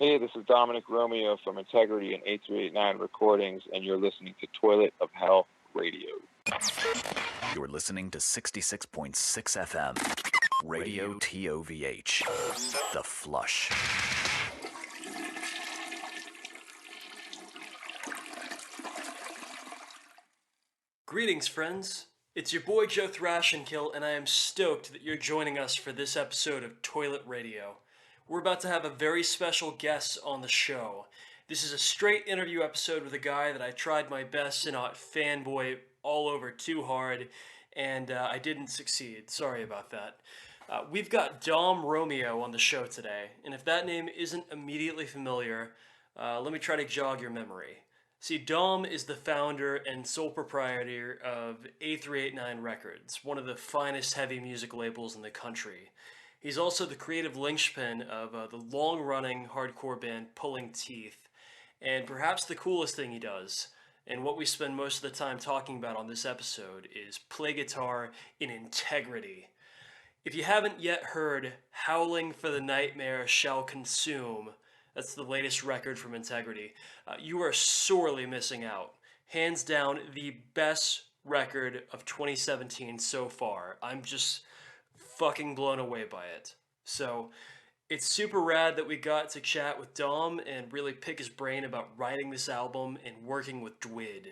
Hey, this is Domenic Romeo from Integrity and A389 Recordings, and you're listening to Toilet of Hell Radio. You're listening to 66.6 FM, Radio TOVH, The Flush. Greetings, friends. It's your boy Joe Thrashinkill, and I am stoked that you're joining us for this episode of Toilet Radio. We're about to have a very special guest on the show. This is a straight interview episode with a guy that I tried my best to not fanboy all over too hard, and I didn't succeed. Sorry about that. We've got Dom Romeo on the show today, and if that name isn't immediately familiar, let me try to jog your memory. See, Dom is the founder and sole proprietor of A389 Records, one of the finest heavy music labels in the country. He's also the creative linchpin of the long-running hardcore band Pulling Teeth, and perhaps the coolest thing he does, and what we spend most of the time talking about on this episode, is play guitar in integrity. If you haven't yet heard Howling for the Nightmare Shall Consume, that's the latest record from Integrity, you are sorely missing out. Hands down, the best record of 2017 so far. I'm just fucking blown away by it. So it's super rad that we got to chat with Dom and really pick his brain about writing this album and working with Dwid.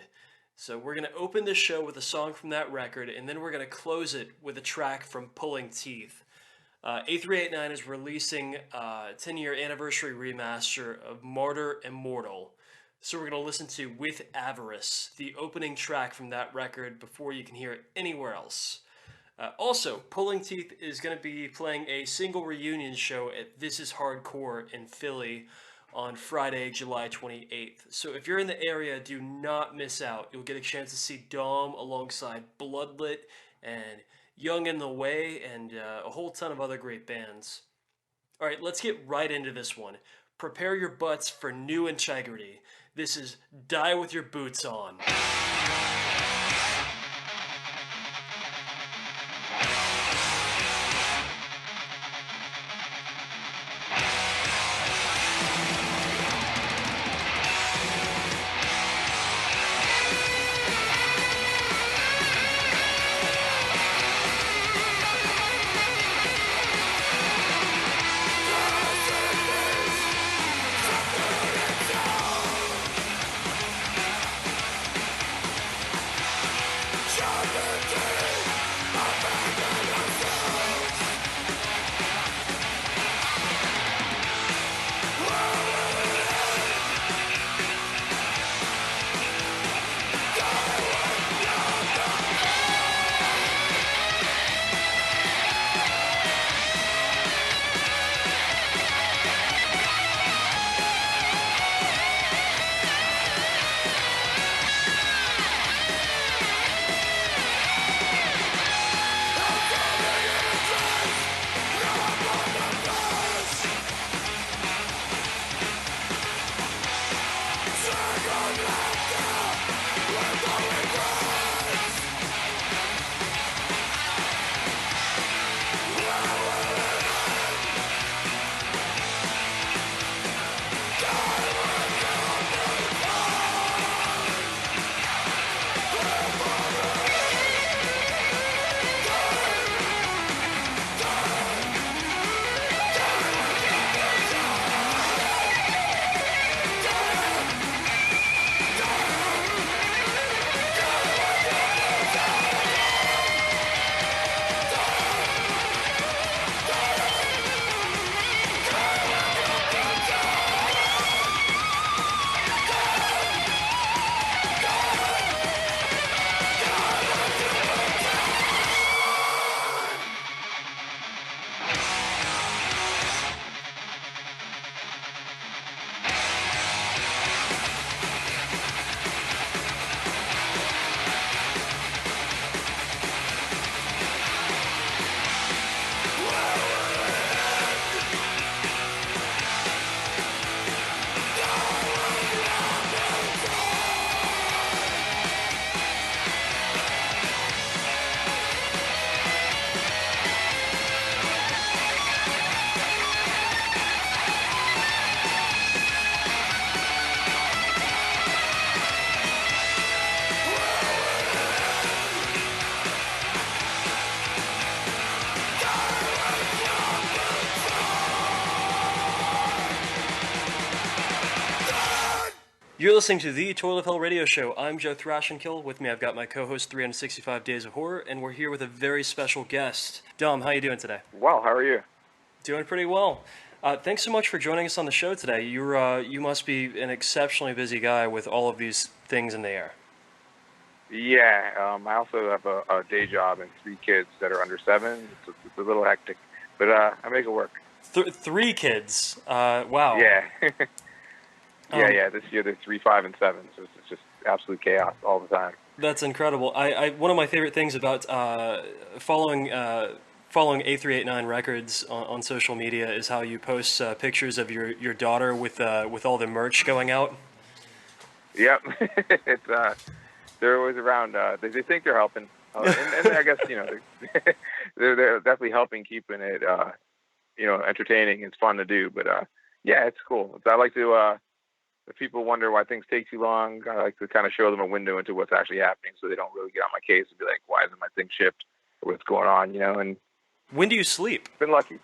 So we're going to open this show with a song from that record, and then we're going to close it with a track from Pulling Teeth. A389 is releasing a 10-year anniversary remaster of Martyr, Immortal. So we're going to listen to With Avarice, the opening track from that record, before you can hear it anywhere else. Also, Pulling Teeth is going to be playing a single reunion show at This Is Hardcore in Philly on Friday, July 28th. So if you're in the area, do not miss out. You'll get a chance to see Dom alongside Bloodlit and Young in the Way and a whole ton of other great bands. Alright, let's get right into this one. Prepare your butts for new Integrity. This is Die With Your Boots On. You're listening to the Toilet of Hell radio show. I'm Joe Thrashenkill. With me, I've got my co-host 365 Days of Horror, and we're here with a very special guest. Dom, how you doing today? Well, how are you? Doing pretty well. Thanks so much for joining us on the show today. You must be an exceptionally busy guy with all of these things in the air. Yeah, I also have a day job and 3 kids that are under 7. It's a little hectic, but I make it work. 3 kids. Wow. Yeah. Yeah. This year they're 3, 5, and 7, so it's just absolute chaos all the time. That's incredible. One of my favorite things about following A389 Records on social media is how you post pictures of your daughter with all the merch going out. Yep. It's they're always around. They think they're helping, and I guess they're definitely helping keeping it entertaining. It's fun to do, but yeah, it's cool. I like to. If people wonder why things take too long, I like to kind of show them a window into what's actually happening, so they don't really get on my case and be like, "Why isn't my thing shipped? Or what's going on?" And when do you sleep? Been lucky.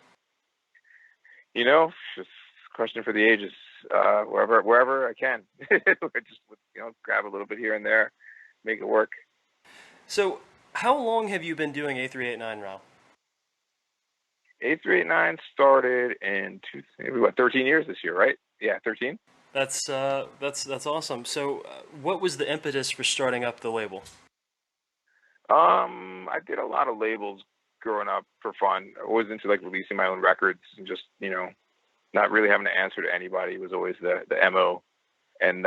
Just a question for the ages. Wherever I can, I just grab a little bit here and there, make it work. So, how long have you been doing A389 now? A389 started in 13 years this year, right? Yeah, 13. That's awesome. So, what was the impetus for starting up the label? I did a lot of labels growing up for fun. I was into releasing my own records and just not really having to answer to anybody was always the MO. And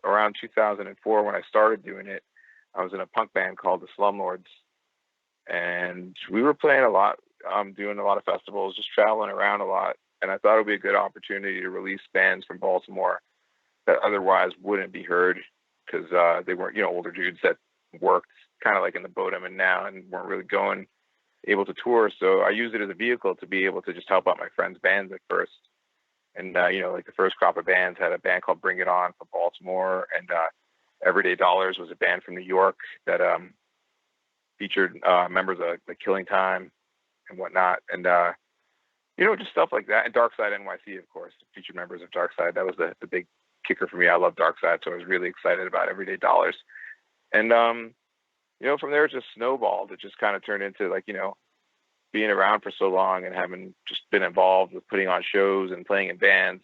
around 2004, when I started doing it, I was in a punk band called the Slumlords, and we were playing a lot, doing a lot of festivals, just traveling around a lot. And I thought it would be a good opportunity to release bands from Baltimore that otherwise wouldn't be heard because they weren't, older dudes that worked kind of like in the boat I'm in now and weren't really able to tour. So I used it as a vehicle to be able to just help out my friends' bands at first. And, the first crop of bands had a band called Bring It On from Baltimore, and Everyday Dollars was a band from New York that featured members of the Killing Time and whatnot. And, just stuff like that. And Dark Side NYC, of course, featured members of Dark Side. That was the big kicker for me. I love Dark Side, so I was really excited about Everyday Dollars. And, from there it just snowballed. It just kind of turned into being around for so long and having just been involved with putting on shows and playing in bands.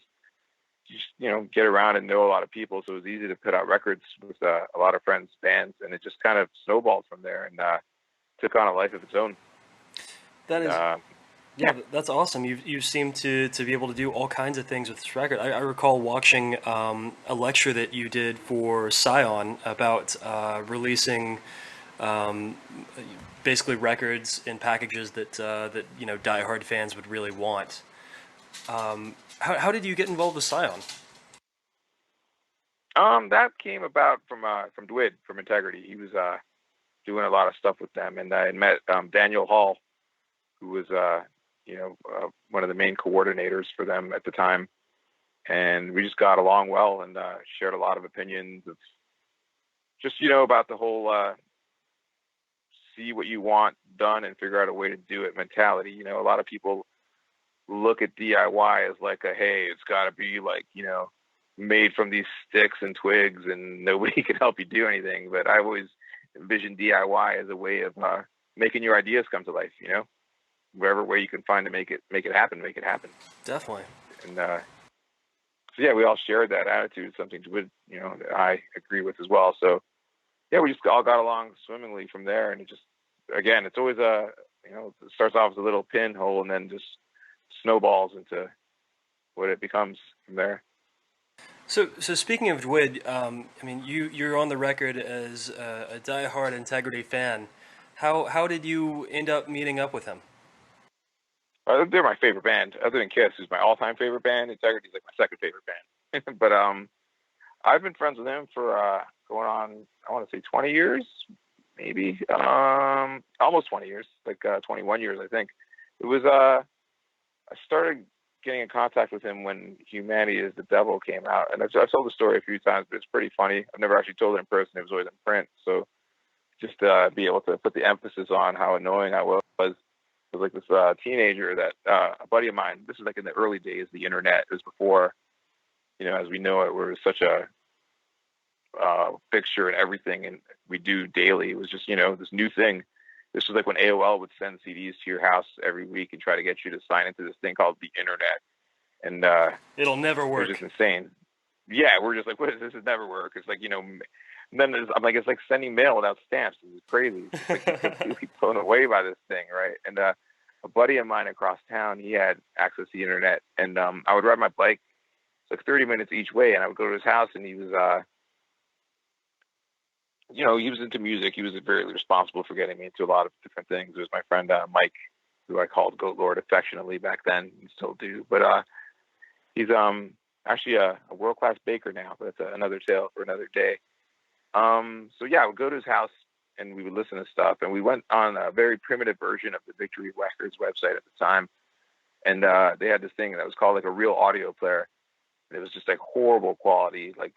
You just, get around and know a lot of people. So it was easy to put out records with a lot of friends' bands, and it just kind of snowballed from there and took on a life of its own. That is... Yeah, that's awesome. You seem to be able to do all kinds of things with this record. I recall watching a lecture that you did for Scion about releasing basically records in packages that diehard fans would really want. How did you get involved with Scion? That came about from Dwid from Integrity. He was doing a lot of stuff with them, and I had met Daniel Hall, who was one of the main coordinators for them at the time. And we just got along well and shared a lot of opinions of just, about the whole see what you want done and figure out a way to do it mentality. A lot of people look at DIY as hey, it's got to be made from these sticks and twigs and nobody can help you do anything. But I've always envisioned DIY as a way of making your ideas come to life, wherever way you can find to make it happen, make it happen. Definitely. And so yeah, we all shared that attitude, something that I agree with as well. So yeah, we just all got along swimmingly from there. And it just, again, it's always it starts off as a little pinhole and then just snowballs into what it becomes from there. So speaking of Dwid, you're on the record as a diehard Integrity fan. How did you end up meeting up with him? They're my favorite band, other than Kiss, who's my all-time favorite band. Integrity is my second favorite band. But I've been friends with him for going on, I want to say 20 years, maybe, almost 20 years, 21 years, I think. It was I started getting in contact with him when Humanity is the Devil came out, and I've told the story a few times, but it's pretty funny. I've never actually told it in person; it was always in print. So just be able to put the emphasis on how annoying I was. It was this teenager that a buddy of mine, this is in the early days of the internet. It was before as we know it, we're such a fixture and everything, and we do daily. It was just, this new thing. This was like when AOL would send CDs to your house every week and try to get you to sign into this thing called the internet. And it'll never it work. was just insane. Yeah, we're just like, what is this? It never work. It's like, and then I'm like, it's like sending mail without stamps. It's crazy. It's like you're completely blown away by this thing, right? And a buddy of mine across town, he had access to the internet, and I would ride my bike. It's like 30 minutes each way, and I would go to his house, and he was, he was into music. He was very responsible for getting me into a lot of different things. It was my friend Mike, who I called Goat Lord affectionately back then, and still do. But he's actually a world-class baker now, but that's another tale for another day. So yeah, I would go to his house and we would listen to stuff, and we went on a very primitive version of the Victory Records website at the time. And they had this thing that was called like a real audio player. And it was just like horrible quality, like,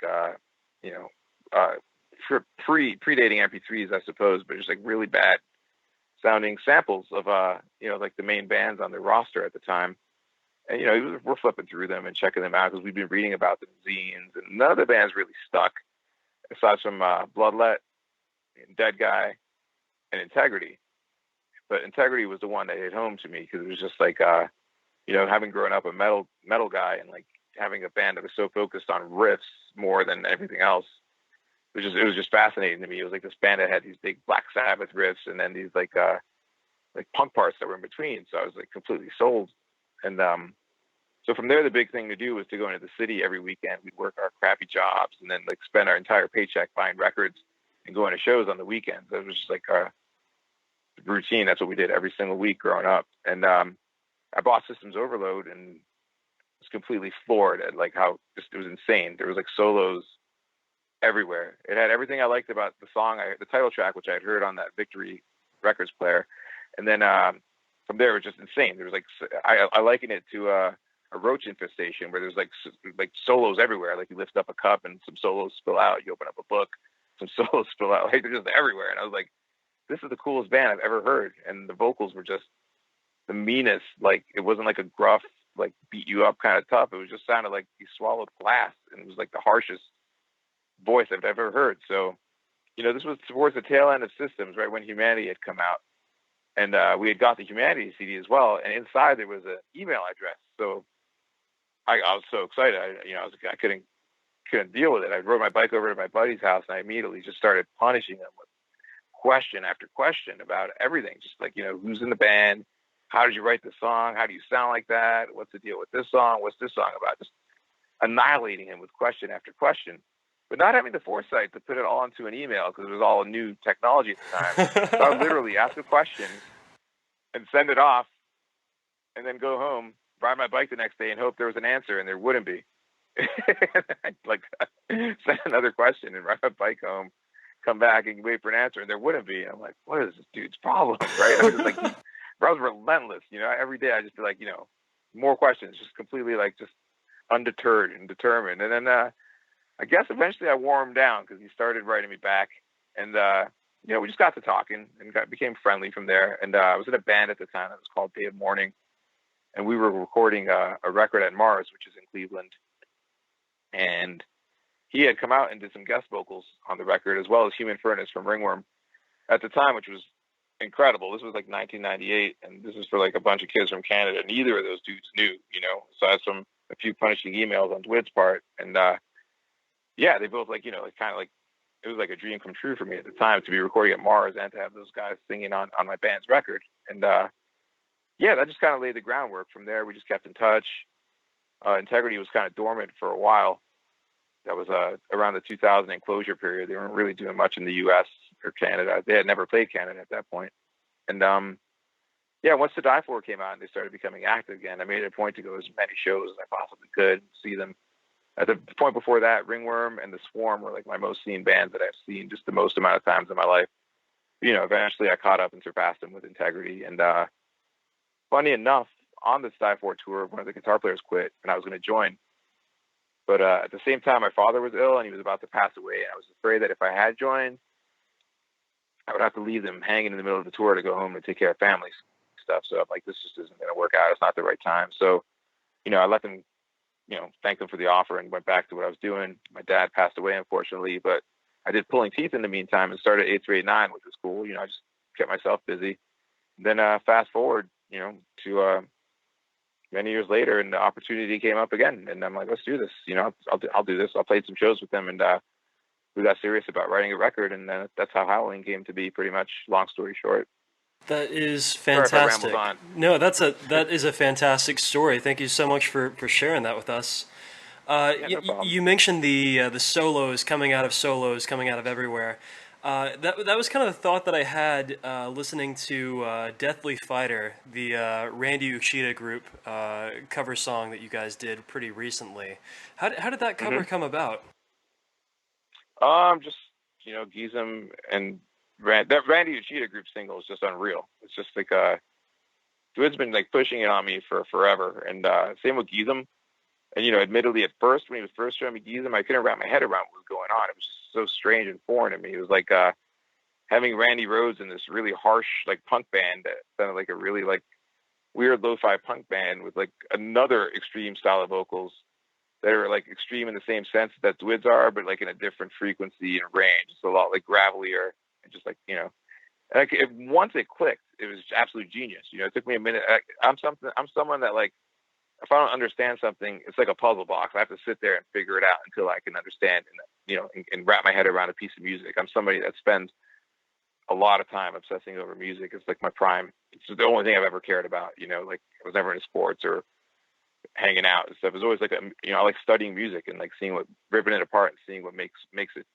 predating MP3s, I suppose, but just like really bad sounding samples of, like the main bands on their roster at the time. And, we're flipping through them and checking them out because we've been reading about them in zines, and none of the bands really stuck aside from Bloodlet, and Dead Guy, and Integrity. But Integrity was the one that hit home to me because it was just like, having grown up a metal guy and like having a band that was so focused on riffs more than everything else. It was just fascinating to me. It was like this band that had these big Black Sabbath riffs and then these like punk parts that were in between. So I was like completely sold. And so from there, the big thing to do was to go into the city every weekend. We'd work our crappy jobs and then like spend our entire paycheck buying records and going to shows on the weekends. It was just like a routine. That's what we did every single week growing up. And I bought Systems Overload and was completely floored at like how just it was insane. There was like solos everywhere. It had everything I liked about the song, the title track, which I had heard on that Victory Records player. And then from there, it was just insane. There was like, I liken it to a roach infestation where there's like solos everywhere. Like you lift up a cup and some solos spill out. You open up a book, some solos spill out. Like they're just everywhere. And I was like, this is the coolest band I've ever heard. And the vocals were just the meanest. Like it wasn't like a gruff, like beat you up kind of tough. It was just sounded like you swallowed glass, and it was like the harshest voice I've ever heard. So, this was towards the tail end of Systems, right when Humanity had come out. And we had got the Humanity CD as well. And inside there was an email address. So I was so excited. I couldn't deal with it. I rode my bike over to my buddy's house and I immediately just started punishing him with question after question about everything. Just like, who's in the band? How did you write the song? How do you sound like that? What's the deal with this song? What's this song about? Just annihilating him with question after question, but not having the foresight to put it all into an email because it was all a new technology at the time. So I would literally ask a question and send it off and then go home, ride my bike the next day and hope there was an answer, and there wouldn't be. I'd like send another question and ride my bike home, come back and wait for an answer, and there wouldn't be. And I'm like, what is this dude's problem, right? I was just like, I was relentless, every day I just be like, more questions, just completely like just undeterred and determined. And then I guess eventually I wore him down because he started writing me back, and we just got to talking and became friendly from there. And I was in a band at the time that was called Day of Mourning, and we were recording a record at Mars, which is in Cleveland. And he had come out and did some guest vocals on the record, as well as Human Furnace from Ringworm at the time, which was incredible. This was like 1998, and this was for like a bunch of kids from Canada. Neither of those dudes knew, So I had a few punishing emails on Dwid's part, and they both like, kind of like it was like a dream come true for me at the time to be recording at Mars and to have those guys singing on my band's record. And that just kind of laid the groundwork. From there, we just kept in touch. Integrity was kind of dormant for a while. That was around the 2000 enclosure period. They weren't really doing much in the U.S. or Canada. They had never played Canada at that point. And once The Die For came out and they started becoming active again, I made it a point to go as many shows as I possibly could, see them. At the point before that, Ringworm and The Swarm were like my most seen bands that I've seen just the most amount of times in my life. Eventually I caught up and surpassed them with Integrity. And funny enough, on this Die For tour, one of the guitar players quit and I was going to join. But at the same time, my father was ill and he was about to pass away. And I was afraid that if I had joined, I would have to leave them hanging in the middle of the tour to go home and take care of family stuff. So I'm like, this just isn't going to work out. It's not the right time. So, I let them thanked them for the offer and went back to what I was doing. My dad passed away, unfortunately, but I did Pulling Teeth in the meantime and started A389, which was cool. I just kept myself busy. Then fast forward, to many years later, and the opportunity came up again, and I'm like, let's do this. I'll do this. I'll play some shows with them, and we got serious about writing a record, and then that's how Howling came to be. Pretty much, long story short. That is Sorry if I fantastic. rambled on. No, that is a fantastic story. Thank you so much for sharing that with us. Yeah, no problem. You mentioned the solos coming out of everywhere. That was kind of the thought that I had listening to Deathly Fighter, the Randy Uchida group cover song that you guys did pretty recently. How did that cover come about? Just GISM and that Randy Uchida group single is just unreal. It's just like Dwid's been like pushing it on me for forever, and same with GISM. And admittedly, at first when he was first showing me GISM, I couldn't wrap my head around what was going on. It was just so strange and foreign to me. It was like having Randy Rhoads in this really harsh like punk band that sounded like a really like weird lo-fi punk band with like another extreme style of vocals that are like extreme in the same sense that Dwid's are, but like in a different frequency and range. It's a lot like gravelier and just like once it clicked, it was absolute genius. It took me a minute. I'm someone that like, if I don't understand something, it's like a puzzle box. I have to sit there and figure it out until I can understand and wrap my head around a piece of music. I'm somebody that spends a lot of time obsessing over music. It's like my prime. It's the only thing I've ever cared about. Like I was never into sports or hanging out and stuff. It's always like I like studying music and like ripping it apart and seeing what makes it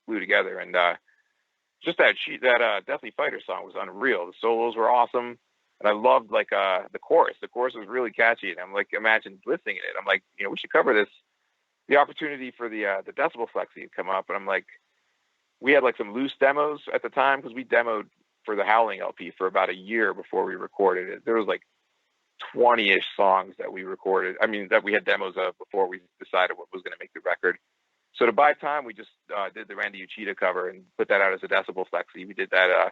glue together. And just that Deathly Fighter song was unreal. The solos were awesome. And I loved like the chorus. The chorus was really catchy, and I'm like, imagine listening to it. I'm like, we should cover this. The opportunity for the Decibel Flexi had come up, and I'm like, we had like some loose demos at the time because we demoed for the Howling LP for about a year before we recorded it. There was like 20-ish songs that we recorded. I mean, that we had demos of before we decided what was going to make the record. So to buy time, we just did the Randy Uchida cover and put that out as a Decibel Flexi. We did that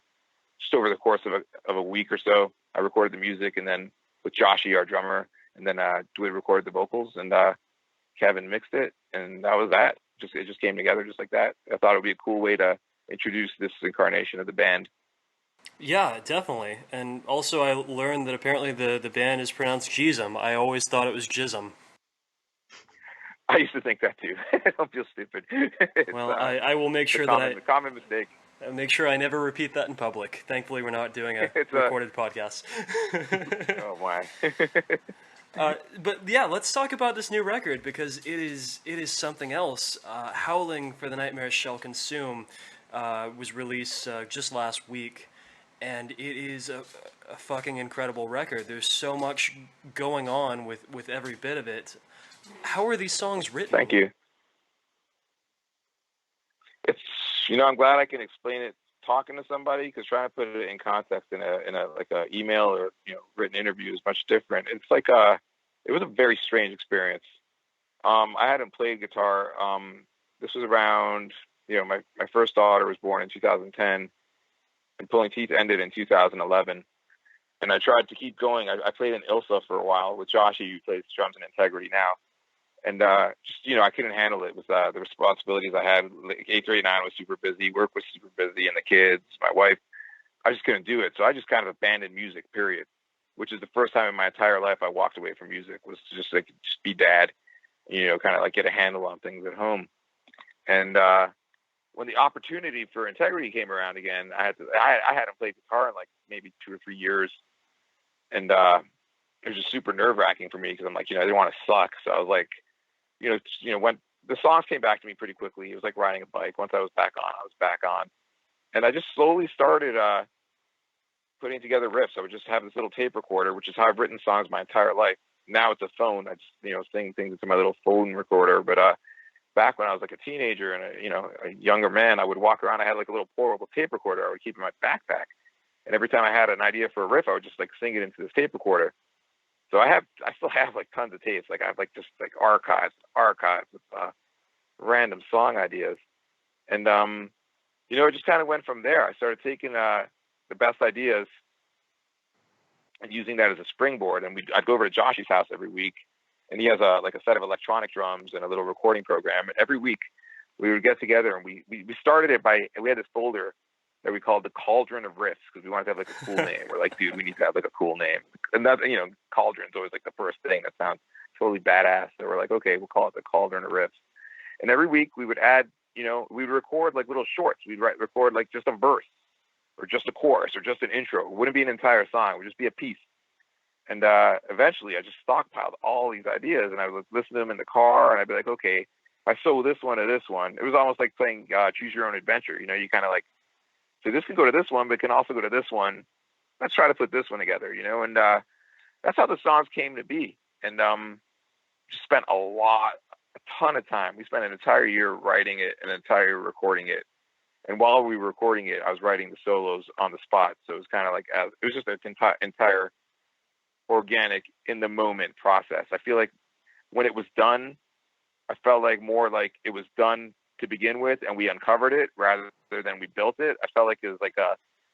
just over the course of a week or so. I recorded the music, and then with Joshy, our drummer, and then Dwid recorded the vocals, and Kevin mixed it, and that was that. It just came together just like that. I thought it would be a cool way to introduce this incarnation of the band. Yeah, definitely. And also I learned that apparently the band is pronounced GISM. I always thought it was GISM. I used to think that too. Don't feel stupid. Well, I will make sure the common mistake. Make sure I never repeat that in public. Thankfully, we're not doing a recorded podcast. Oh my! But yeah, let's talk about this new record because it is something else. Howling for the Nightmares Shall Consume was released just last week, and it is a fucking incredible record. There's so much going on with every bit of it. How are these songs written? Thank you. It's I'm glad I can explain it talking to somebody, because trying to put it in context in a like a email or written interview is much different. It's like it was a very strange experience. I hadn't played guitar. This was around my first daughter was born in 2010, and Pulling Teeth ended in 2011. And I tried to keep going. I played in Ilsa for a while with Joshy, who plays drums in Integrity now. And I couldn't handle it with the responsibilities I had. A389 was super busy, work was super busy, and the kids, my wife. I just couldn't do it. So I just kind of abandoned music, period, which is the first time in my entire life I walked away from music, was to just be dad, kind of like get a handle on things at home. And when the opportunity for Integrity came around again, I hadn't played guitar in like maybe 2 or 3 years. And it was just super nerve-wracking for me because I'm like, I didn't want to suck. So I was like, when the songs came back to me pretty quickly, it was like riding a bike. Once I was back on. And I just slowly started putting together riffs. I would just have this little tape recorder, which is how I've written songs my entire life. Now it's a phone. I just, sing things into my little phone recorder. But back when I was like a teenager and a younger man, I would walk around. I had like a little portable tape recorder I would keep in my backpack. And every time I had an idea for a riff, I would just like sing it into this tape recorder. So I still have like tons of tapes. Like I have like just like archives of random song ideas. And, it just kind of went from there. I started taking the best ideas and using that as a springboard. And I'd go over to Joshy's house every week, and he has a set of electronic drums and a little recording program. And every week we would get together, and we started it we had this folder that we called the Cauldron of Riffs, because we wanted to have like a cool name. We're like, dude, we need to have like a cool name. And that, Cauldron's always like the first thing that sounds totally badass. So we're like, okay, we'll call it the Cauldron of Riffs. And every week we would add, we'd record like little shorts. We'd record like just a verse or just a chorus or just an intro. It wouldn't be an entire song. It would just be a piece. And eventually I just stockpiled all these ideas, and I would listen to them in the car, and I'd be like, okay, I sew this one to this one. It was almost like playing Choose Your Own Adventure. You kind of like, so this can go to this one, but can also go to this one. Let's try to put this one together, and that's how the songs came to be. And just spent a ton of time. We spent an entire year writing it, an entire year recording it. And while we were recording it, I was writing the solos on the spot. So it was kind of like, it was just an entire organic, in the moment process. I feel like when it was done, I felt like more like it was done to begin with, and we uncovered it rather than we built it. I felt like it was like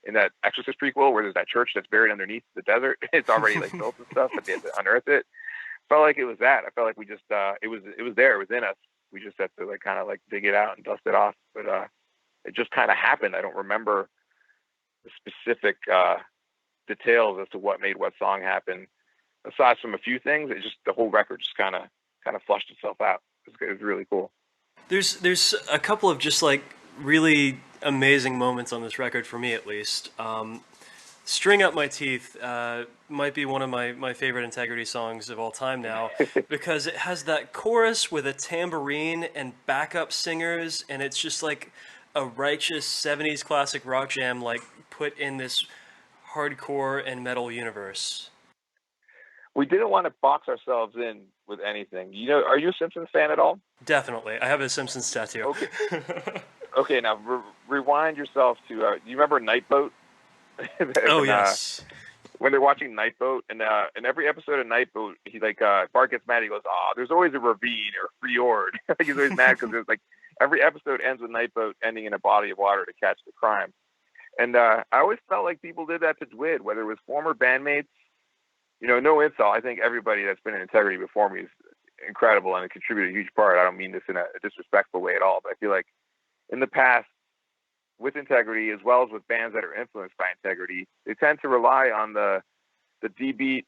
in that Exorcist prequel where there's that church that's buried underneath the desert. It's already like built and stuff, but they had to unearth it. Felt like it was that. I felt like we just it was there, it was in us. We just had to like kind of like dig it out and dust it off. But it just kind of happened. I don't remember the specific details as to what made what song happen. Aside from a few things, it just, the whole record just kind of flushed itself out. It was really cool. There's a couple of just like really amazing moments on this record, for me at least. String Up My Teeth might be one of my favorite Integrity songs of all time now, because it has that chorus with a tambourine and backup singers, and it's just like a righteous 70s classic rock jam, like put in this hardcore and metal universe. We didn't want to box ourselves in with anything. Are you a Simpsons fan at all? Definitely. I have a Simpsons tattoo. Okay. Okay, now rewind yourself to, do you remember Knightboat? Oh, yes. When they're watching Knightboat, and in every episode of Knightboat, he Bart gets mad. He goes, "Oh, there's always a ravine or a fjord." He's always mad because there's like every episode ends with Knightboat ending in a body of water to catch the crime. And I always felt like people did that to Dwid, whether it was former bandmates. No insult. I think everybody that's been in Integrity before me is incredible and contributed a huge part. I don't mean this in a disrespectful way at all, but I feel like in the past, with Integrity, as well as with bands that are influenced by Integrity, they tend to rely on the D-beat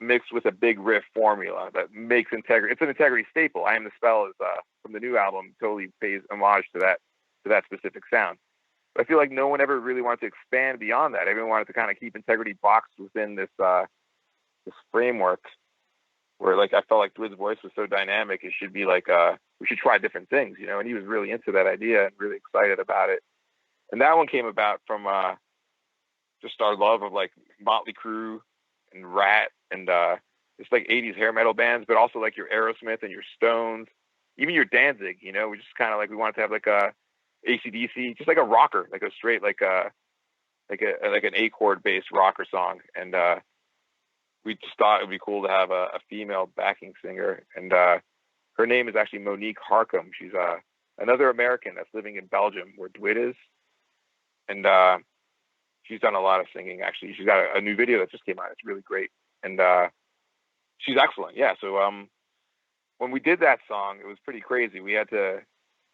mixed with a big riff formula that makes Integrity. It's an Integrity staple. I Am the Spell is from the new album, totally pays homage to that specific sound. But I feel like no one ever really wanted to expand beyond that. Everyone wanted to kind of keep Integrity boxed within this framework where, like, I felt like Dwid's voice was so dynamic. It should be like we should try different things, and he was really into that idea and really excited about it. And that one came about from just our love of like Motley Crue and Rat and just like 80s hair metal bands, but also like your Aerosmith and your Stones, even your Danzig. We just kind of like, we wanted to have like a AC/DC, just like a rocker, like a straight like an A chord based rocker song. And we just thought it would be cool to have a female backing singer. And her name is actually Monique Harcum. She's another American that's living in Belgium, where Dwid is. And she's done a lot of singing, actually. She's got a new video that just came out. It's really great. And she's excellent. Yeah. So when we did that song, it was pretty crazy.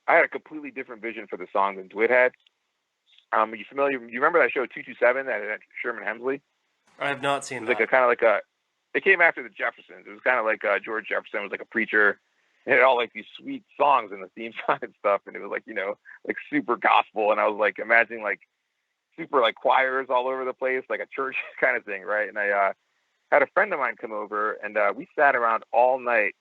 I had a completely different vision for the song than Dwid had. You familiar? You remember that show 227 that had Sherman Hemsley? I have not seen it. It was that. It came after the Jeffersons. It was kind of like George Jefferson was like a preacher. It had all like these sweet songs in the theme song and stuff, and it was like, like super gospel. And I was like imagining like super like choirs all over the place, like a church kind of thing, right? And I had a friend of mine come over, and we sat around all night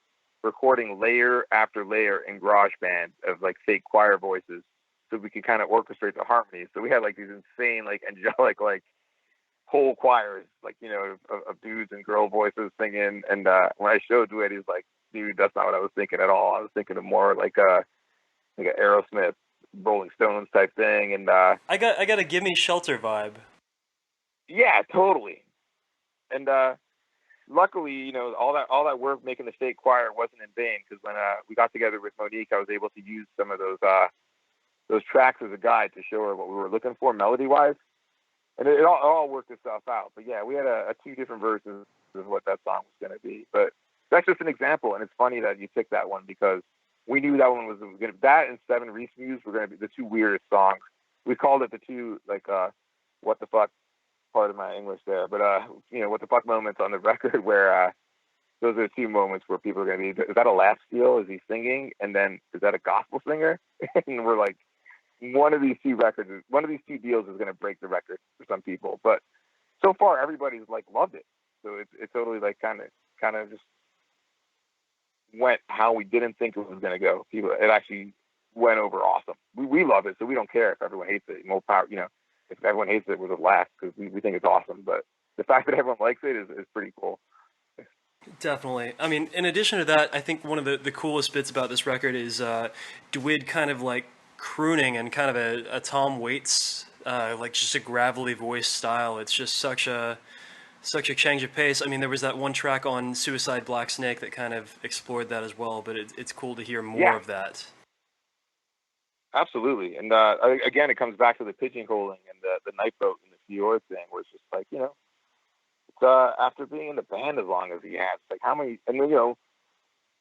recording layer after layer in GarageBand of like fake choir voices, so we could kind of orchestrate the harmonies. So we had like these insane like angelic like whole choirs, like of dudes and girl voices singing. And when I showed Dwid, he's like, "Dude, that's not what I was thinking at all. I was thinking of more like a Aerosmith, Rolling Stones type thing." And I got a Give Me Shelter vibe. Yeah, totally. And luckily, all that work making the fake choir wasn't in vain, because when we got together with Monique, I was able to use some of those tracks as a guide to show her what we were looking for melody wise, and it all worked itself out. But yeah, we had two different versions of what that song was going to be. But that's just an example. And it's funny that you picked that one because we knew that one was going to, that and Seven Reese Muse were going to be the two weirdest songs. We called it the two, like, what the fuck, part of my English there, but, what the fuck moments on the record where, those are two moments where people are going to be, is that a laugh steal? Is he singing? And then is that a gospel singer? And we're like, one of these two deals is going to break the record for some people. But so far, everybody's like loved it. So it totally like kind of just went how we didn't think it was going to go. It actually went over awesome. We love it, so we don't care if everyone hates it. More power, if everyone hates it, we'll just laugh because we think it's awesome. But the fact that everyone likes it is pretty cool. Definitely. I mean, in addition to that, I think one of the coolest bits about this record is Dwid kind of like crooning and kind of a Tom Waits, like just a gravelly voice style. It's just such a change of pace. I mean, there was that one track on Suicide Black Snake that kind of explored that as well, but it's cool to hear more of that. Absolutely. And again, it comes back to the pigeonholing and the Knightboat and the Fior thing, where it's just like, after being in the band as long as he has, like how many, and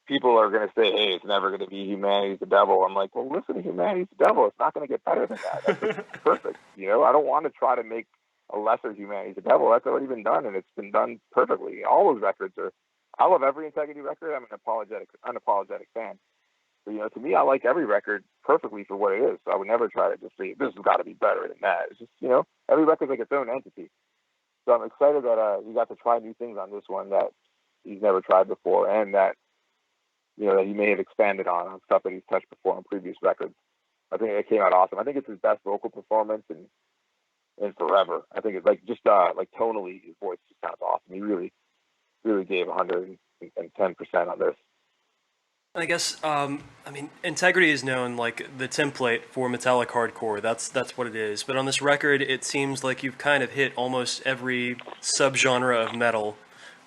people are going to say, hey, it's never going to be Humanity's the Devil. I'm like, well, listen to Humanity's the Devil. It's not going to get better than that. That's just perfect. I don't want to try to make a lesser Humanity's the Devil. That's already been done, and it's been done perfectly. All those records I love every Integrity record. I'm an unapologetic fan. So, to me, I like every record perfectly for what it is. So I would never try to just say, this has got to be better than that. It's just, every record's like its own entity. So I'm excited that he got to try new things on this one that he's never tried before, and that that he may have expanded on stuff that he's touched before on previous records. I think it came out awesome. I think it's his best vocal performance in forever. I think it's like just like tonally, his voice just sounds awesome. He really, really gave 110% on this. I guess, Integrity is known like the template for metallic hardcore. That's what it is. But on this record, it seems like you've kind of hit almost every subgenre of metal.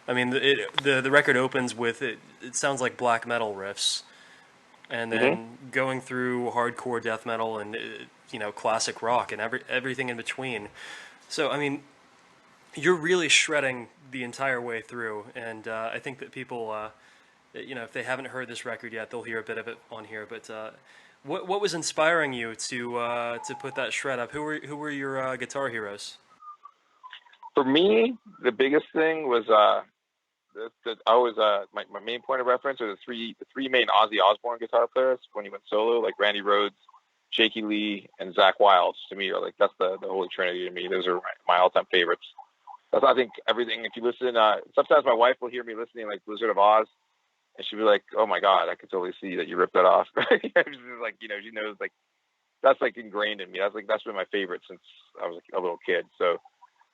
I mean, the record opens with it sounds like black metal riffs, and then going through hardcore death metal and classic rock and everything in between. So I mean, you're really shredding the entire way through, and I think that people. If they haven't heard this record yet, they'll hear a bit of it on here. But what was inspiring you to put that shred up? Who were your guitar heroes? For me, the biggest thing was my main point of reference are the three main Ozzy Osbourne guitar players when he went solo, like Randy Rhoads, Jakey Lee, and Zakk Wylde. To me, are like that's the holy trinity to me. Those are my all-time favorites. That's I think everything. If you listen, sometimes my wife will hear me listening like Blizzard of Oz. And she'd be like, "Oh my God, I could totally see that you ripped that off." She's like, she knows like that's like ingrained in me. That's been my favorite since I was a little kid. So,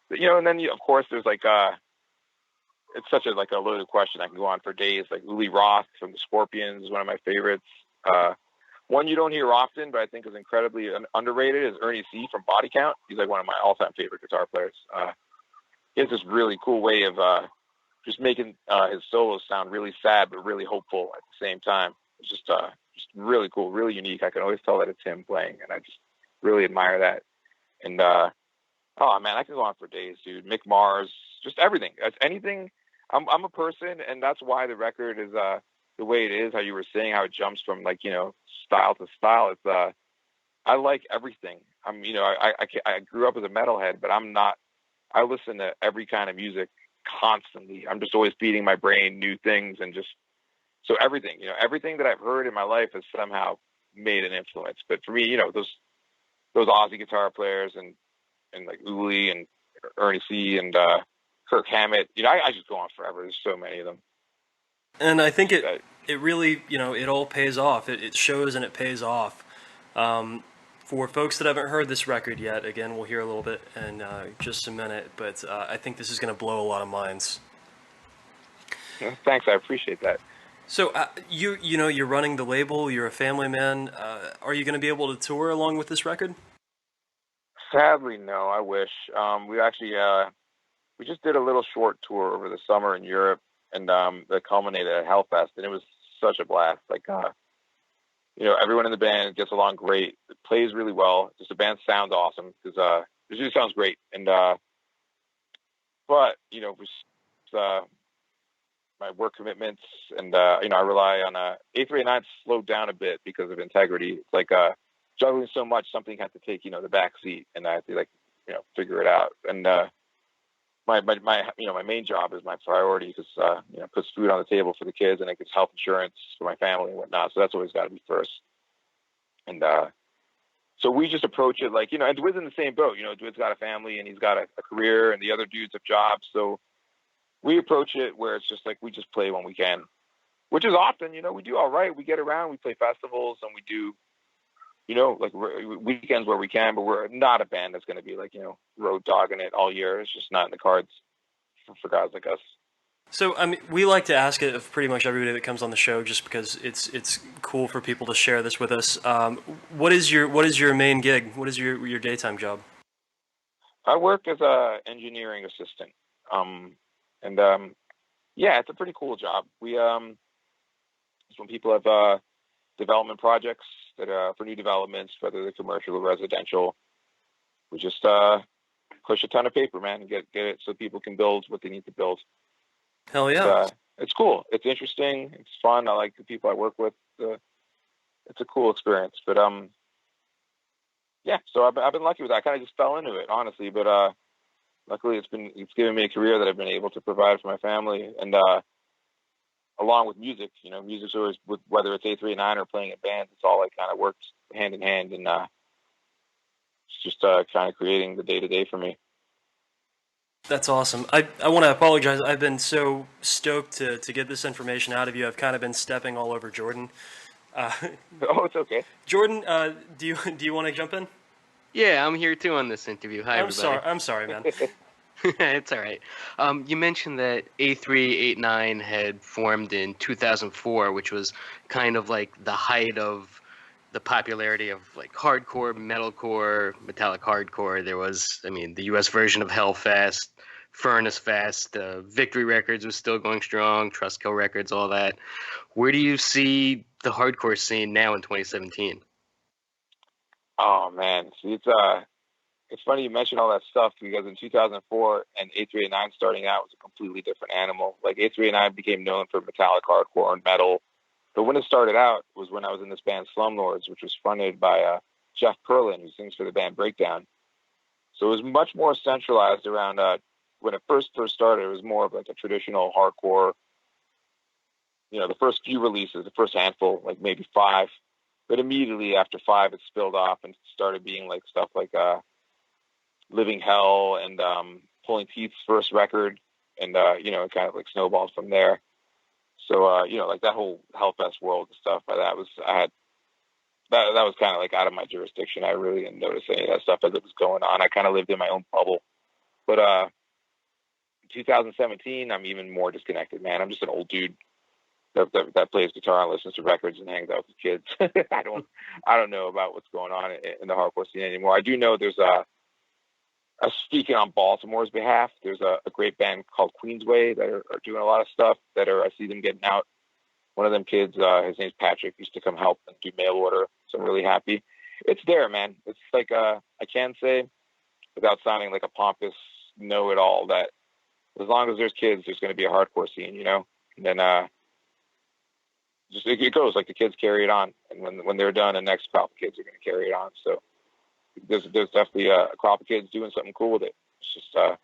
and then of course there's like it's such a loaded question. I can go on for days. Like Uli Roth from the Scorpions is one of my favorites. One you don't hear often, but I think is incredibly underrated is Ernie C from Body Count. He's like one of my all-time favorite guitar players. He has this really cool way of just making his solos sound really sad but really hopeful at the same time. It's just really cool, really unique. I can always tell that it's him playing, and I just really admire that. And oh man, I can go on for days, dude. Mick Mars, just everything. That's anything. I'm a person, and that's why the record is the way it is. How you were saying, how it jumps from style to style. It's I like everything. I grew up as a metalhead, but I'm not. I listen to every kind of music constantly. I'm just always feeding my brain new things, and just so everything that I've heard in my life has somehow made an influence. But for me, those Aussie guitar players and like Uli and Ernie C and Kirk Hammett, I just go on forever. There's so many of them, and I think it really it all pays off. It shows and it pays off. For folks that haven't heard this record yet, again, we'll hear a little bit in just a minute, but I think this is going to blow a lot of minds. Thanks, I appreciate that. So you're running the label, you're a family man. Are you going to be able to tour along with this record? Sadly, no. I wish. We actually we just did a little short tour over the summer in Europe, and that culminated at Hellfest, and it was such a blast. Like everyone in the band gets along great. It plays really well. Just the band sounds awesome because it just sounds great. And but my my work commitments, and I rely on A389 slowed down a bit because of integrity. It's like juggling so much, something had to take the back seat, and I have to figure it out. And my main job is my priority because it puts food on the table for the kids, and it gets health insurance for my family and whatnot. So that's always got to be first. And so we just approach it like, and Dwid's in the same boat. Dwid's got a family and he's got a career, and the other dudes have jobs. So we approach it where it's just like we just play when we can, which is often, we do all right. We get around, we play festivals, and we do, like weekends where we can, but we're not a band that's going to be like, road dogging it all year. It's just not in the cards for guys like us. So, I mean, we like to ask it of pretty much everybody that comes on the show, just because it's cool for people to share this with us. What is your main gig? What is your daytime job? I work as a engineering assistant. Yeah, it's a pretty cool job. We it's when people have development projects that are for new developments, whether they're commercial or residential. We just push a ton of paper, man, and get it so people can build what they need to build. Hell yeah. It's cool. It's interesting. It's fun. I like the people I work with. It's a cool experience. But yeah, so I've been lucky with that. I kind of just fell into it, honestly. But luckily, it's given me a career that I've been able to provide for my family, and along with music. Music's always, whether it's A389 or playing in bands, it's all like kind of works hand in hand, and it's just kind of creating the day to day for me. That's awesome. I want to apologize. I've been so stoked to get this information out of you. I've kind of been stepping all over Jordan. Oh, it's okay. Jordan, do you want to jump in? Yeah, I'm here too on this interview. Hi, everybody. I'm sorry, man. It's all right. You mentioned that A389 had formed in 2004, which was kind of like the height of the popularity of like hardcore, metalcore, metallic hardcore. There was, the U.S. version of Hellfest, Furnace Fest, Victory Records was still going strong, Trustkill Records, all that. Where do you see the hardcore scene now in 2017? Oh man, see, it's funny you mention all that stuff, because in 2004 and A389 starting out was a completely different animal. Like A389 became known for metallic hardcore and metal. But when it started out was when I was in this band Slumlords, which was fronted by Jeff Perlin, who sings for the band Breakdown. So it was much more centralized around when it first started. It was more of like a traditional hardcore. The first few releases, the first handful, like maybe 5. But immediately after 5, it spilled off and started being like stuff like Living Hell and Pulling Teeth's first record, and it kind of like snowballed from there. So like that whole Hellfest world and stuff, that was kind of like out of my jurisdiction. I really didn't notice any of that stuff as it was going on. I kind of lived in my own bubble. But 2017, I'm even more disconnected, man. I'm just an old dude that plays guitar and listens to records and hangs out with kids. I don't know about what's going on in the hardcore scene anymore. I do know there's speaking on Baltimore's behalf, there's a great band called Queensway that are doing a lot of stuff I see them getting out. One of them kids, his name's Patrick, used to come help and do mail order. So I'm really happy. It's there, man. It's like, I can say, without sounding like a pompous know-it-all, that as long as there's kids, there's going to be a hardcore scene, And then just it goes, like the kids carry it on. And when they're done, the next crop of kids are going to carry it on. So there's definitely a crop of kids doing something cool with it. It's just I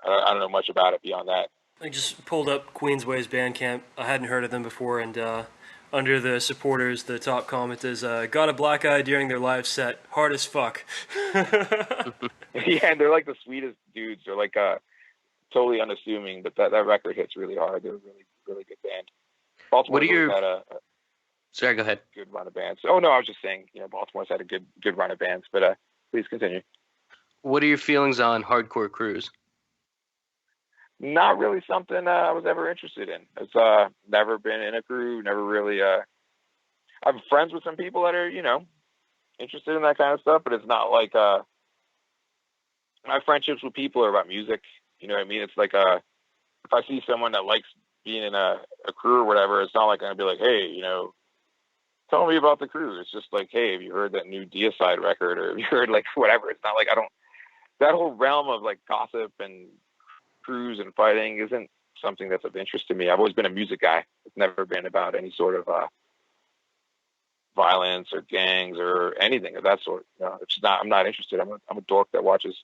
don't know much about it beyond that. I just pulled up Queensway's Bandcamp. I hadn't heard of them before, and under the supporters, the top comment is, got a black eye during their live set. Hard as fuck. Yeah, and they're like the sweetest dudes. They're like totally unassuming, but that record hits really hard. They're a really, really good band. Baltimore had Sorry, go ahead. Good run of bands. Oh no, I was just saying, Baltimore's had a good run of bands, but please continue. What are your feelings on hardcore crews? Not really something I was ever interested in. It's never been in a crew. Never really. I'm friends with some people that are interested in that kind of stuff, but it's not like my friendships with people are about music. You know what I mean? It's like if I see someone that likes being in a crew or whatever, it's not like I'm gonna be like, hey, tell me about the crew. It's just like, hey, have you heard that new Deicide record, or have you heard like whatever? It's not like that whole realm of like gossip and crews and fighting isn't something that's of interest to me. I've always been a music guy. It's never been about any sort of violence or gangs or anything of that sort. It's not. I'm not interested. I'm a dork that watches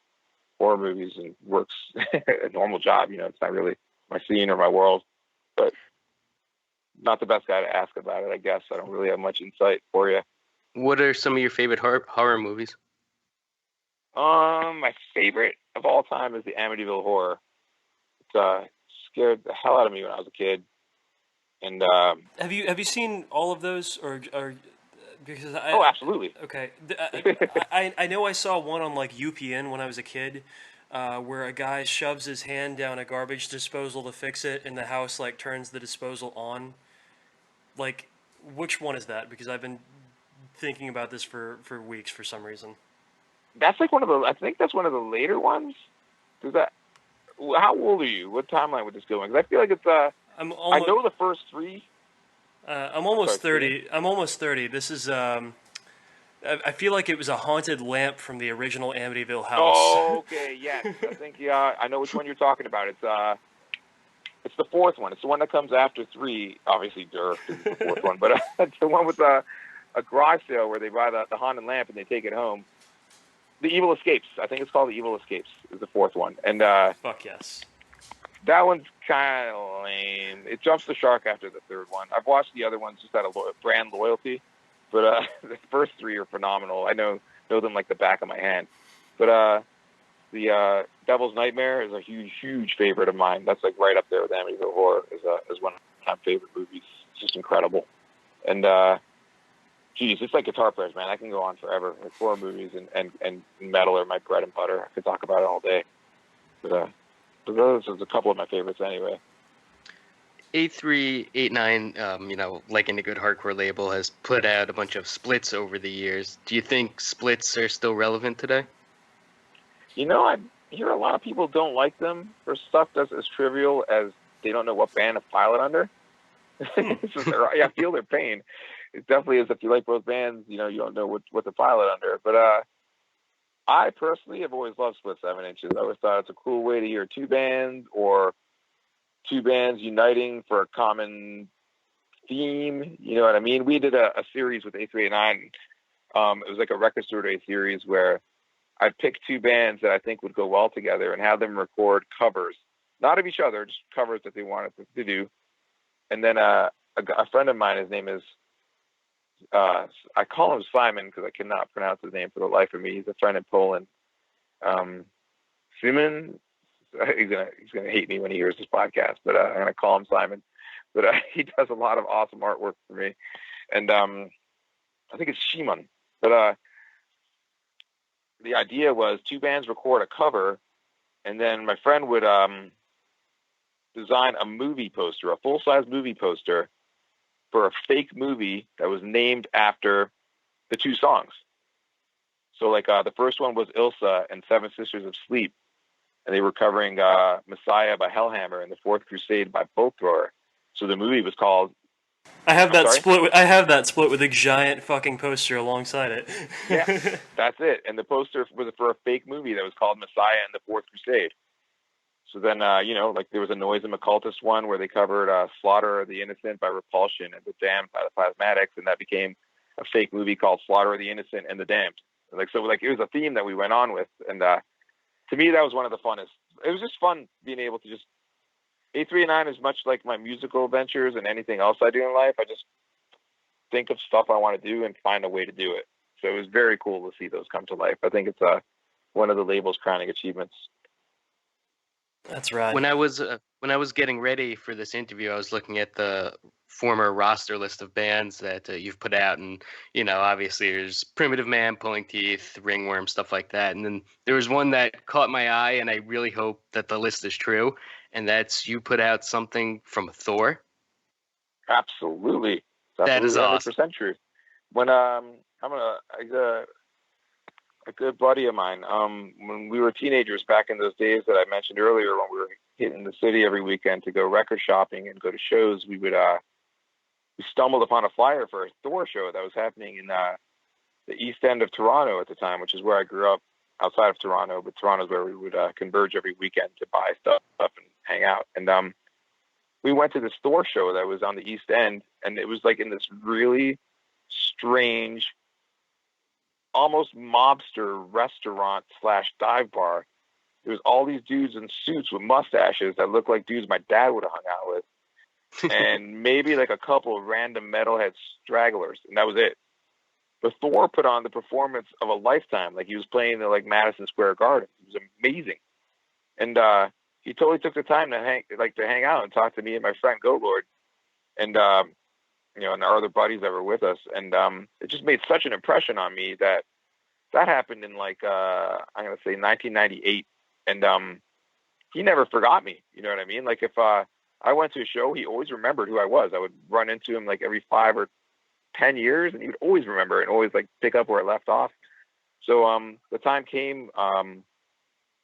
horror movies and works a normal job. It's not really my scene or my world. But not the best guy to ask about it, I guess. I don't really have much insight for you. What are some of your favorite horror movies? My favorite of all time is the Amityville Horror. It scared the hell out of me when I was a kid. And have you seen all of those, or because oh, absolutely. Okay, I know I saw one on like UPN when I was a kid, where a guy shoves his hand down a garbage disposal to fix it, and the house like turns the disposal on. Like, which one is that? Because I've been thinking about this for weeks for some reason. That's like I think that's one of the later ones. How old are you? What timeline would this go in? Because I feel like it's I know the first three. I'm almost 30. I'm almost 30. This is I feel like it was a haunted lamp from the original Amityville house. Oh, okay, yes. I think I know which one you're talking about. It's the fourth one. It's the one that comes after 3. Obviously, it's the fourth one, but it's the one with a garage sale where they buy the haunted lamp and they take it home. The Evil Escapes. I think it's called The Evil Escapes is the fourth one. And fuck yes. That one's kind of lame. It jumps the shark after the third one. I've watched the other ones just out of brand loyalty, but the first 3 are phenomenal. I know them like the back of my hand. But the Devil's Nightmare is a huge favorite of mine. That's like right up there with Amityville Horror is one of my favorite movies. It's just incredible. And geez, it's like guitar players, man. I can go on forever. Like horror movies and metal are my bread and butter. I could talk about it all day. But those are a couple of my favorites anyway. A389, like any good hardcore label, has put out a bunch of splits over the years. Do you think splits are still relevant today? I hear a lot of people don't like them for stuff that's as trivial as they don't know what band to file it under. I feel their pain. It definitely is. If you like both bands, you don't know what to file it under. But I personally have always loved Split 7 Inches. I always thought it's a cool way to hear 2 bands or 2 bands uniting for a common theme. You know what I mean? We did a series with A389. It was like a record store day series where I'd pick 2 bands that I think would go well together and have them record covers, not of each other, just covers that they wanted to do. And then a friend of mine, his name is, I call him Simon because I cannot pronounce his name for the life of me. He's a friend in Poland. Simon, he's gonna hate me when he hears this podcast, but I'm gonna call him Simon. But he does a lot of awesome artwork for me, and I think it's Shimon. But the idea was 2 bands record a cover, and then my friend would design a movie poster, a full-size movie poster for a fake movie that was named after the 2 songs. So like the first one was Ilsa and Seven Sisters of Sleep, and they were covering Messiah by Hellhammer and The Fourth Crusade by Bolt Thrower. So the movie was called... I have that split with a giant fucking poster alongside it. Yeah, that's it. And the poster was for a fake movie that was called Messiah and the Fourth Crusade. So then, like there was a Noise and Occultist one where they covered Slaughter of the Innocent by Repulsion and The Damned by the Plasmatics, and that became a fake movie called Slaughter of the Innocent and The Damned. And it was a theme that we went on with, and to me that was one of the funnest. It was just fun being able to just... A389 is much like my musical ventures and anything else I do in life. I just think of stuff I want to do and find a way to do it. So it was very cool to see those come to life. I think it's one of the label's crowning achievements. That's right. When I was getting ready for this interview, I was looking at the former roster list of bands that you've put out, and obviously there's Primitive Man, Pulling Teeth, Ringworm, stuff like that. And then there was one that caught my eye, and I really hope that the list is true, and that's you put out something from Thor. Absolutely, that is 100% true. When a good buddy of mine, when we were teenagers back in those days that I mentioned earlier, when we were hitting the city every weekend to go record shopping and go to shows, we stumbled upon a flyer for a Thor show that was happening in the east end of Toronto at the time, which is where I grew up, outside of Toronto, but Toronto's where we would converge every weekend to buy stuff and hang out. And we went to this Thor show that was on the East End, and it was like in this really strange, almost mobster restaurant / dive bar. There was all these dudes in suits with mustaches that looked like dudes my dad would have hung out with, and maybe like a couple of random metalhead stragglers, and that was it. But Thor put on the performance of a lifetime. Like, he was playing in like Madison Square Garden. It was amazing, and he totally took the time to hang out and talk to me and my friend Goat Lord, and and our other buddies that were with us, and it just made such an impression on me that happened in like I'm gonna say 1998. And he never forgot me. You know what I mean? Like, if I went to a show, he always remembered who I was. I would run into him like every 5 or 10 years, and he would always remember and always like pick up where I left off. So the time came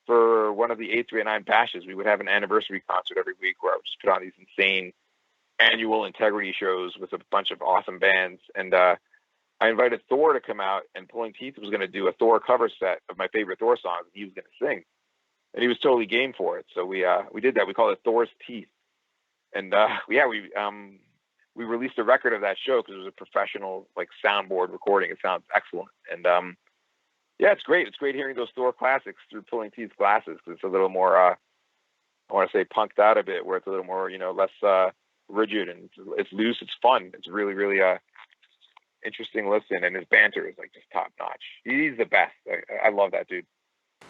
for one of the A389 bashes. We would have an anniversary concert every week where I would just put on these insane annual integrity shows with a bunch of awesome bands. And I invited Thor to come out, and Pulling Teeth was going to do a Thor cover set of my favorite Thor songs, and he was going to sing. And he was totally game for it. So we did that. We called it Thor's Teeth. And we released a record of that show because it was a professional like soundboard recording. It sounds excellent. And it's great. It's great hearing those Thor classics through Pulling Teeth's glasses. It's a little more I want to say punked out a bit, where it's a little more less rigid, and it's loose. It's fun. It's really, really interesting listen, and his banter is like just top notch. He's the best. I love that dude.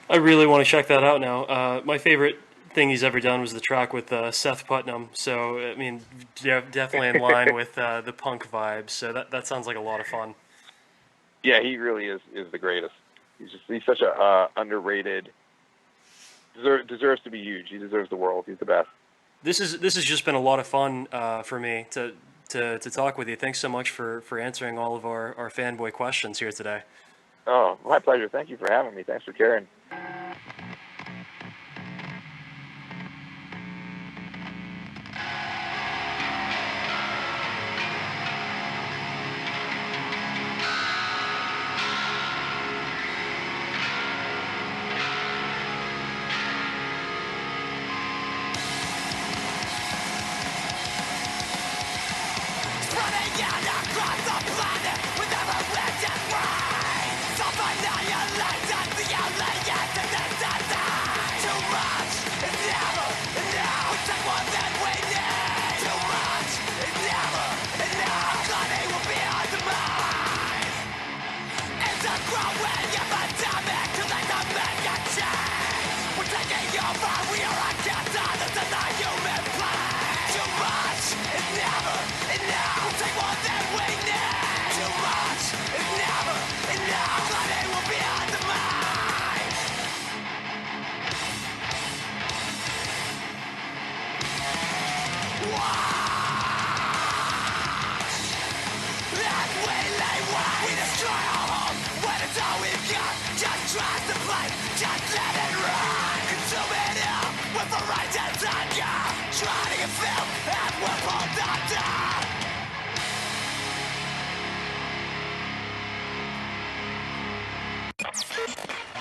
I really want to check that out now. My favorite thing he's ever done was the track with Seth Putnam. So, I mean, definitely in line with the punk vibes. So that sounds like a lot of fun. Yeah, he really is the greatest. He's such a underrated. Deserves to be huge. He deserves the world. He's the best. This has just been a lot of fun for me to talk with you. Thanks so much for answering all of our fanboy questions here today. Oh, my pleasure. Thank you for having me. Thanks for caring.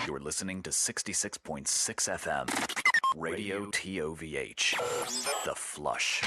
You're listening to 66.6 FM, Radio TOVH, The Flush.